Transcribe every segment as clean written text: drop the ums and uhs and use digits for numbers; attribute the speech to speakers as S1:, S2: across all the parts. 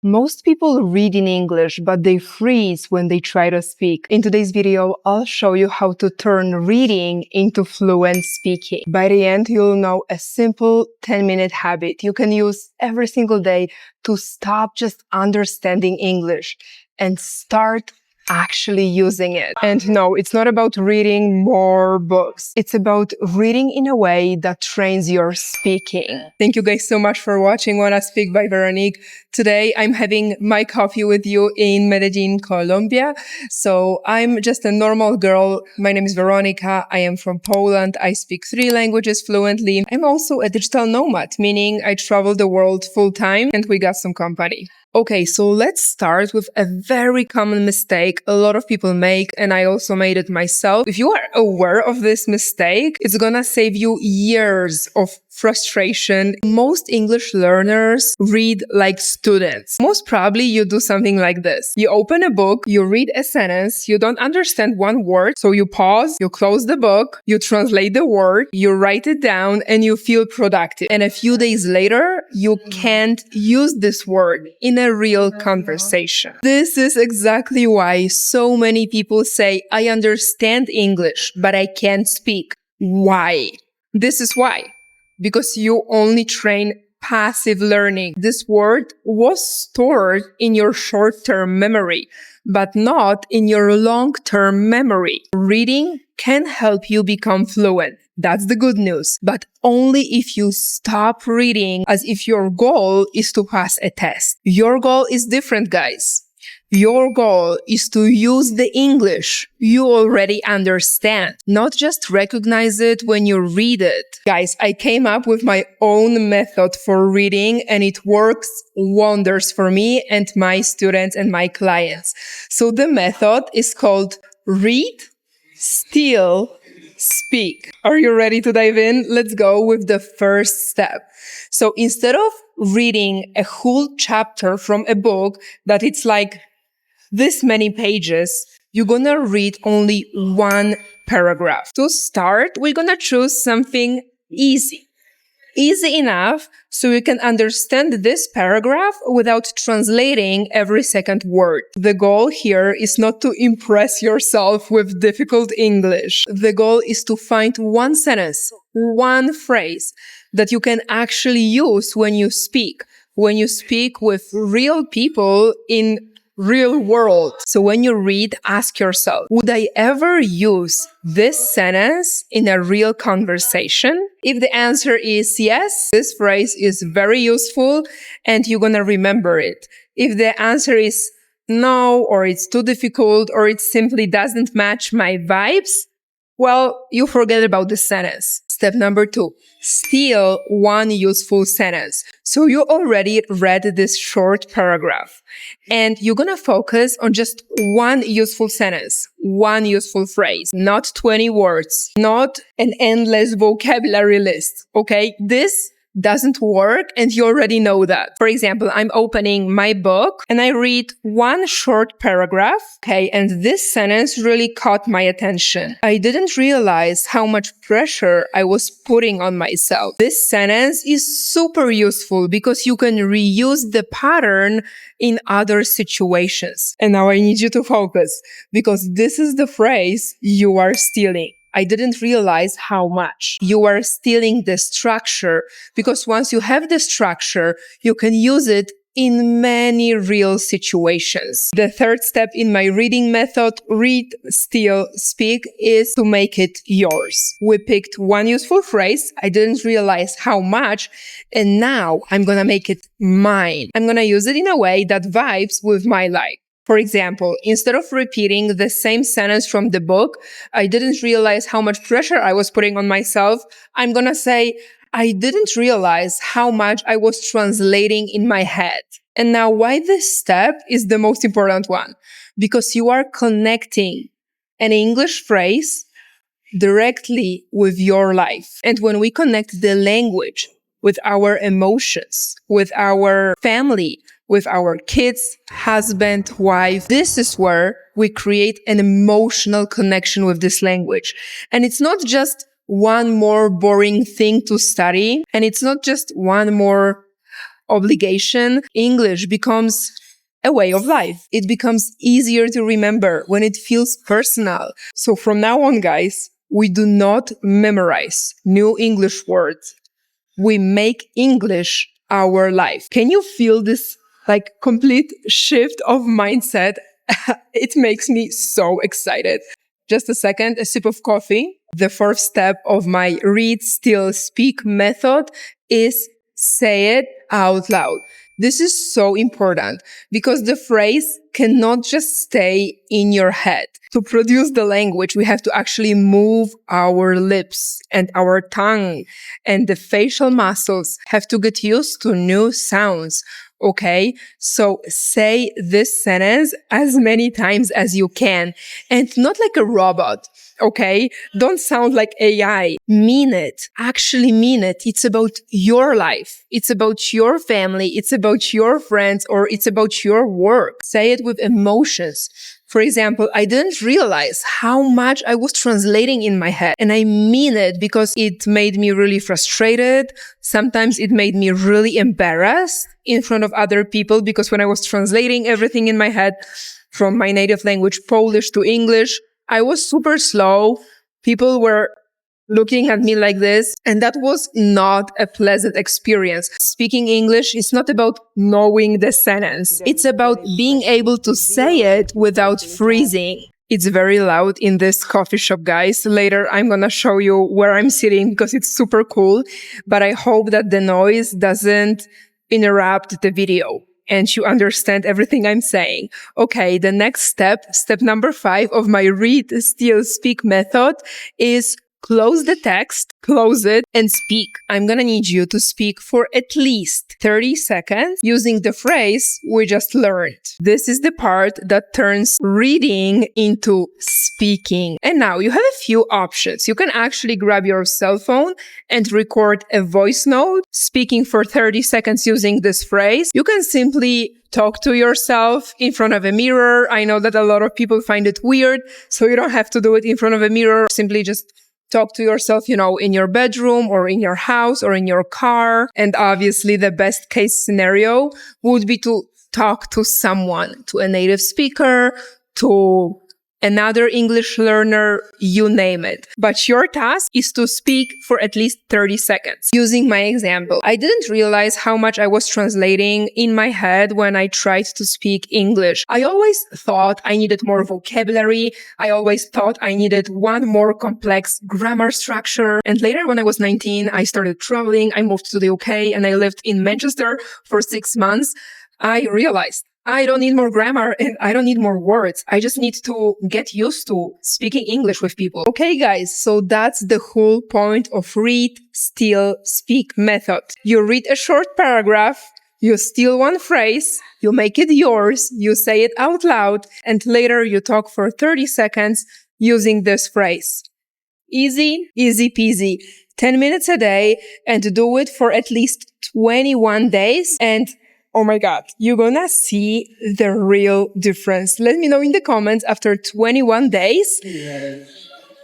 S1: Most people read in English, but they freeze when they try to speak. In today's video, I'll show you how to turn reading into fluent speaking. By the end, you'll know a simple 10-minute habit you can use every single day to stop just understanding English and start actually using it. And no, it's not about reading more books. It's about reading in a way that trains your speaking. Thank you guys so much for watching Wannaspeak by Veroniq. Today, I'm having my coffee with you in Medellin, Colombia. So I'm just a normal girl. My name is Veronika. I am from Poland. I speak 3 languages fluently. I'm also a digital nomad, meaning I travel the world full time and we got some company. Okay, so let's start with a very common mistake a lot of people make, and I also made it myself. If you are aware of this mistake, it's gonna save you years of frustration. Most English learners read like students. Most probably you do something like this. You open a book, you read a sentence, you don't understand one word, so you pause, you close the book, you translate the word, you write it down, and you feel productive. And a few days later, you can't use this word in a real conversation. This is exactly why so many people say, I understand English, but I can't speak. Why? This is why. Because you only train passive learning. This word was stored in your short-term memory, but not in your long-term memory. Reading can help you become fluent. That's the good news. But only if you stop reading as if your goal is to pass a test. Your goal is different, guys. Your goal is to use the English you already understand, not just recognize it when you read it. Guys, I came up with my own method for reading and it works wonders for me and my students and my clients. So the method is called read, steal, speak. Are you ready to dive in? Let's go with the first step. So instead of reading a whole chapter from a book that it's like this many pages, you're gonna read only one paragraph. To start, we're gonna choose something easy. Easy enough so you can understand this paragraph without translating every second word. The goal here is not to impress yourself with difficult English. The goal is to find one sentence, one phrase that you can actually use when you speak with real people in real world. So when you read, ask yourself, would I ever use this sentence in a real conversation? If the answer is yes, this phrase is very useful and you're gonna remember it. If the answer is no, or it's too difficult, or it simply doesn't match my vibes, well, you forget about the sentence. Step number 2, steal one useful sentence. So you already read this short paragraph and you're gonna focus on just one useful sentence, one useful phrase, not 20 words, not an endless vocabulary list, okay? This doesn't work and you already know that. For example, I'm opening my book and I read one short paragraph, okay, and this sentence really caught my attention. I didn't realize how much pressure I was putting on myself. This sentence is super useful because you can reuse the pattern in other situations. And now I need you to focus because this is the phrase you are stealing. I didn't realize how much. You are stealing the structure because once you have the structure, you can use it in many real situations. The third step in my reading method, read, steal, speak, is to make it yours. We picked one useful phrase. I didn't realize how much. And now I'm gonna make it mine. I'm gonna use it in a way that vibes with my life. For example, instead of repeating the same sentence from the book, I didn't realize how much pressure I was putting on myself. I'm gonna say, I didn't realize how much I was translating in my head. And now why this step is the most important one? Because you are connecting an English phrase directly with your life. And when we connect the language with our emotions, with our family, with our kids, husband, wife. This is where we create an emotional connection with this language. And it's not just one more boring thing to study. And it's not just one more obligation, English becomes a way of life. It becomes easier to remember when it feels personal. So from now on, guys, we do not memorize new English words. We make English our life. Can you feel this complete shift of mindset? It makes me so excited. Just a second, a sip of coffee. The fourth step of my read, still, speak method is say it out loud. This is so important because the phrase cannot just stay in your head. To produce the language, we have to actually move our lips and our tongue, and the facial muscles have to get used to new sounds. Okay, so say this sentence as many times as you can, and not like a robot. Okay, don't sound like AI. Mean it. Actually mean it. It's about your life. It's about your family. It's about your friends, or it's about your work. Say it with emotions. For example, I didn't realize how much I was translating in my head. And I mean it because it made me really frustrated. Sometimes it made me really embarrassed in front of other people, because when I was translating everything in my head from my native language, Polish, to English, I was super slow. People were looking at me like this, and that was not a pleasant experience. Speaking English is not about knowing the sentence. It's about being able to say it without freezing. It's very loud in this coffee shop, guys. Later, I'm gonna show you where I'm sitting because it's super cool, but I hope that the noise doesn't interrupt the video and you understand everything I'm saying. Okay, the next step number 5 of my read, still, speak method is close the text, close it, and speak. I'm gonna need you to speak for at least 30 seconds using the phrase we just learned. This is the part that turns reading into speaking. And now you have a few options. You can actually grab your cell phone and record a voice note speaking for 30 seconds using this phrase. You can simply talk to yourself in front of a mirror. I know that a lot of people find it weird, so you don't have to do it in front of a mirror. Simply just talk to yourself, in your bedroom or in your house or in your car. And obviously the best case scenario would be to talk to someone, to a native speaker, to another English learner, you name it. But your task is to speak for at least 30 seconds. Using my example, I didn't realize how much I was translating in my head when I tried to speak English. I always thought I needed more vocabulary. I always thought I needed one more complex grammar structure. And later, when I was 19, I started traveling. I moved to the UK and I lived in Manchester for 6 months. I realized I don't need more grammar and I don't need more words. I just need to get used to speaking English with people. Okay, guys, so that's the whole point of read, still, speak method. You read a short paragraph, you steal one phrase, you make it yours, you say it out loud, and later you talk for 30 seconds using this phrase. Easy, easy peasy. 10 minutes a day, and do it for at least 21 days. And oh my God, you're gonna see the real difference. Let me know in the comments after 21 days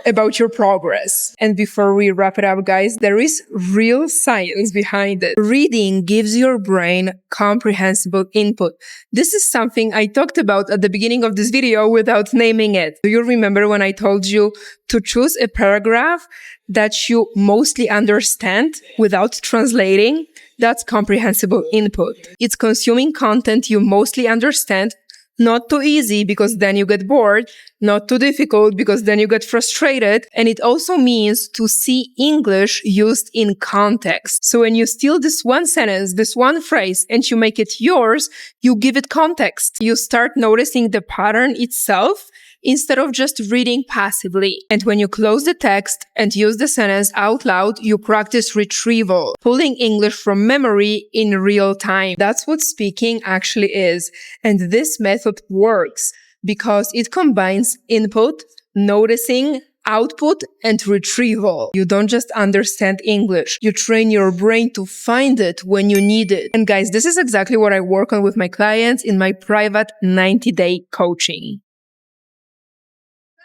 S1: about your progress. And before we wrap it up, guys, there is real science behind it. Reading gives your brain comprehensible input. This is something I talked about at the beginning of this video without naming it. Do you remember when I told you to choose a paragraph that you mostly understand without translating? That's comprehensible input. It's consuming content you mostly understand. Not too easy because then you get bored. Not too difficult because then you get frustrated. And it also means to see English used in context. So when you steal this one sentence, this one phrase, and you make it yours, you give it context. You start noticing the pattern itself instead of just reading passively. And when you close the text and use the sentence out loud, you practice retrieval, pulling English from memory in real time. That's what speaking actually is. And this method works because it combines input, noticing, output, and retrieval. You don't just understand English. You train your brain to find it when you need it. And guys, this is exactly what I work on with my clients in my private 90-day coaching.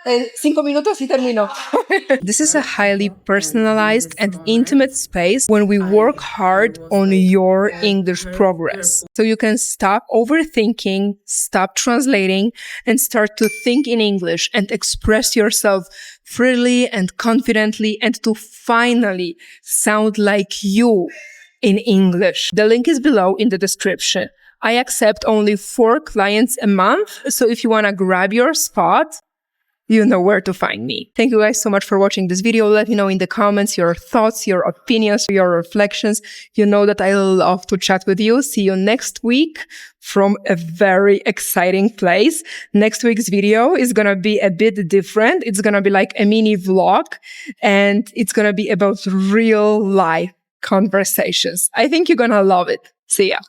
S1: En 5 minutos y termino. This is a highly personalized and intimate space when we work hard on your English progress. So you can stop overthinking, stop translating, and start to think in English and express yourself freely and confidently, and to finally sound like you in English. The link is below in the description. I accept only 4 clients a month, so if you want to grab your spot, you know where to find me. Thank you guys so much for watching this video. Let me know in the comments your thoughts, your opinions, your reflections. You know that I love to chat with you. See you next week from a very exciting place. Next week's video is going to be a bit different. It's going to be like a mini vlog, and it's going to be about real life conversations. I think you're going to love it. See ya.